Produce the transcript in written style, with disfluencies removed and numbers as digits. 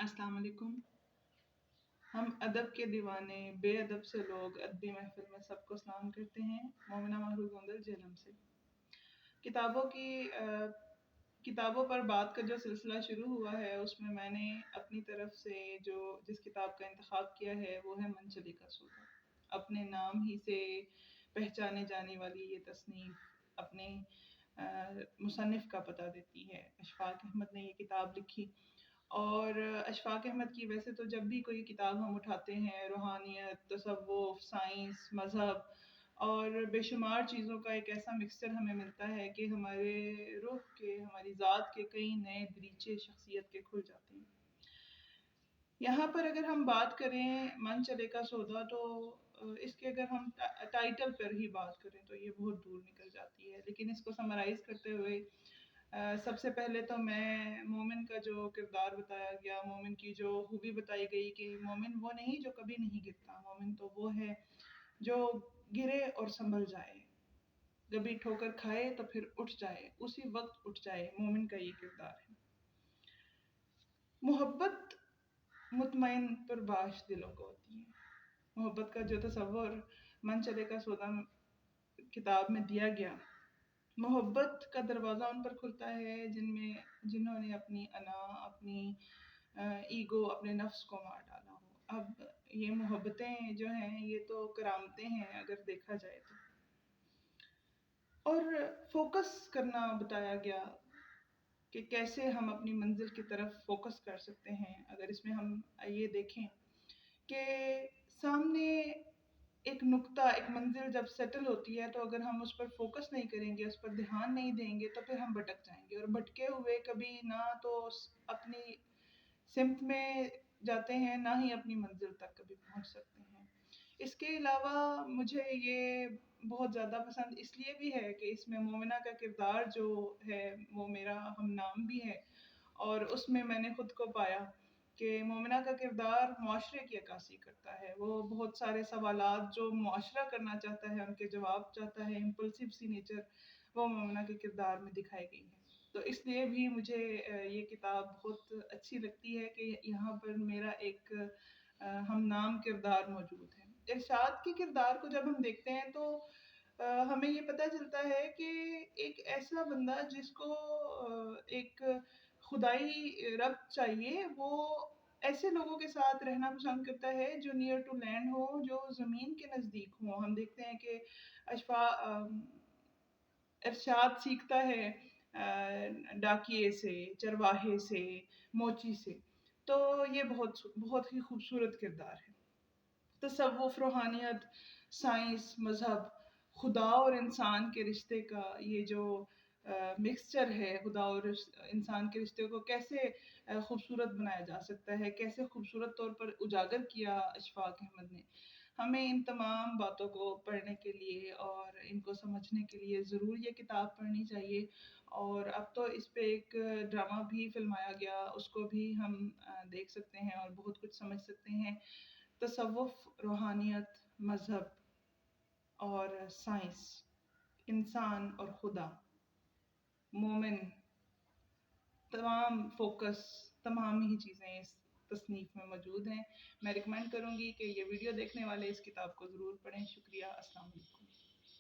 السلام علیکم۔ ہم ادب کے دیوانے، بے ادب سے لوگ ادبی محفل میں سب کو سلام کرتے ہیں۔ مومنہ محروز گوندل جہلم سے کتابوں پر بات کا جو سلسلہ شروع ہوا ہے، اس میں نے اپنی طرف سے جس کتاب کا انتخاب کیا ہے وہ ہے منچلے کا سودا۔ اپنے نام ہی سے پہچانے جانے والی یہ تصنیف اپنے مصنف کا پتہ دیتی ہے۔ اشفاق احمد نے یہ کتاب لکھی، اور اشفاق احمد کی ویسے تو جب بھی کوئی کتاب ہم اٹھاتے ہیں، روحانیت، تصوف، سائنس، مذہب اور بے شمار چیزوں کا ایک ایسا مکسچر ہمیں ملتا ہے کہ ہمارے روح کے، ہماری ذات کے کئی نئے دریچے شخصیت کے کھل جاتے ہیں۔ یہاں پر اگر ہم بات کریں من چلے کا سودا، تو اس کے اگر ہم ٹائٹل پر ہی بات کریں تو یہ بہت دور نکل جاتی ہے، لیکن اس کو سمرائز کرتے ہوئے سب سے پہلے تو میں مومن کا جو کردار بتایا گیا، مومن کی جو خوبی بتائی گئی کہ مومن وہ نہیں جو کبھی نہیں گرتا، مومن تو وہ ہے جو گرے اور سنبھل جائے، کبھی ٹھوکر کھائے تو پھر اٹھ جائے، اسی وقت اٹھ جائے۔ مومن کا یہ کردار ہے۔ محبت مطمئن پرباش دلوں کو ہوتی ہے۔ محبت کا جو تصور من چلے کا سودا کتاب میں دیا گیا، محبت کا دروازہ ان پر کھلتا ہے جنہوں نے اپنی انا، اپنی ایگو، اپنے نفس کو مار ڈالا ہو۔ اب یہ محبتیں جو ہیں یہ تو کرامتیں ہیں اگر دیکھا جائے تو۔ اور فوکس کرنا بتایا گیا کہ کیسے ہم اپنی منزل کی طرف فوکس کر سکتے ہیں۔ اگر اس میں ہم یہ دیکھیں کہ سامنے ایک نقطہ، ایک منزل جب سیٹل ہوتی ہے تو اگر ہم اس پر فوکس نہیں کریں گے، اس پر دھیان نہیں دیں گے تو پھر ہم بھٹک جائیں گے، اور بھٹکے ہوئے کبھی نہ تو اپنی سمت میں جاتے ہیں، نہ ہی اپنی منزل تک کبھی پہنچ سکتے ہیں۔ اس کے علاوہ مجھے یہ بہت زیادہ پسند اس لیے بھی ہے کہ اس میں مومنہ کا کردار جو ہے وہ میرا ہم نام بھی ہے، اور اس میں نے خود کو پایا کہ مومنہ کا کردار معاشرے کی عکاسی کرتا ہے۔ وہ بہت سارے سوالات جو معاشرہ کرنا چاہتا ہے، ان کے جواب چاہتا ہے، امپلسیو سی نیچر وہ مومنہ کے کردار میں دکھائی گئی ہے۔ تو اس لیے بھی مجھے یہ کتاب بہت اچھی لگتی ہے کہ یہاں پر میرا ایک ہم نام کردار موجود ہے۔ ارشاد کے کردار کو جب ہم دیکھتے ہیں تو ہمیں یہ پتہ چلتا ہے کہ ایک ایسا بندہ جس کو ایک خدائی ربط چاہیے، وہ ایسے لوگوں کے ساتھ رہنا پسند کرتا ہے جو نیئر ٹو لینڈ ہو، جو زمین کے نزدیک ہو۔ ہم دیکھتے ہیں کہ ارشاد سیکھتا ہے ڈاکیے سے، چرواہے سے، موچی سے، تو یہ بہت ہی خوبصورت کردار ہے۔ تصوف، روحانیت، سائنس، مذہب، خدا اور انسان کے رشتے کا یہ جو مکسچر ہے، خدا اور انسان کے رشتے کو کیسے خوبصورت بنایا جا سکتا ہے، کیسے خوبصورت طور پر اجاگر کیا اشفاق احمد نے۔ ہمیں ان تمام باتوں کو پڑھنے کے لیے اور ان کو سمجھنے کے لیے ضرور یہ کتاب پڑھنی چاہیے، اور اب تو اس پہ ایک ڈرامہ بھی فلمایا گیا، اس کو بھی ہم دیکھ سکتے ہیں اور بہت کچھ سمجھ سکتے ہیں۔ تصوف، روحانیت، مذہب اور سائنس، انسان اور خدا، مومن، تمام فوکس، تمام ہی چیزیں اس تصنیف میں موجود ہیں۔ میں ریکمینڈ کروں گی کہ یہ ویڈیو دیکھنے والے اس کتاب کو ضرور پڑھیں۔ شکریہ، السلام علیکم۔